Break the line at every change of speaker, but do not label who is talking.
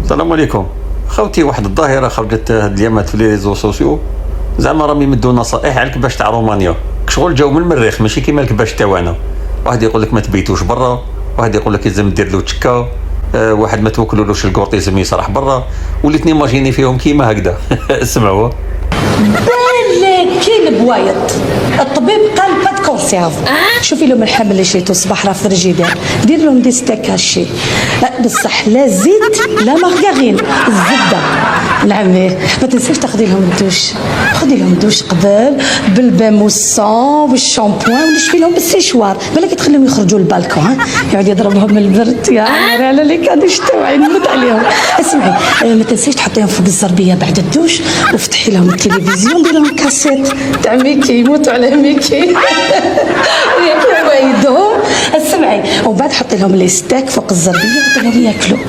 السلام عليكم. خوتي، واحد الظاهره خرجت هاد الايامات في لي ريزو سوسيو، زعما راهم يمدوا نصائح على الكباش تاع رومانيا. شغل جاو من المريخ ماشي كيما الكباش تاعنا. واحد يقول لك ما تبيتوش برا، واحد يقول لك لازم دير له تشكا، واحد ما توكلولوش الكورتيزم يسرح برا، وليت نيماجيني فيهم كيما هكذا. اسمعوا.
كاين بوايط الطبيب قال با كونسيرف. شوفي لهم الحمل اللي شريتو الصباح راه في الفريجيدير، دير لهم دي ستيك هاشي بصح لا زيت لا مارغارين، الزبده. نعمي ما تنسيش تاخدي لهم الدوش، خدي لهم الدوش قبل بالبان موسون بالشامبوان ونشفي لهم بالسيشوار، بالك تخليهم يخرجوا للبالكون يقعد يضربهم البرد. يا عمري على اللي كانوا يشتوي نموت عليهم. اسمعي ما تنسيش تحطيهم فوق الزربيه بعد الدوش، وفتحي لهم التلفزيون، دير لهم كاسيت تاع ميكي، يموتوا على ميكي. ياك وايدهم. اسمعي ومن بعد حطي لهم لي ستيك فوق الزربيه وعطيهم ياكلوا.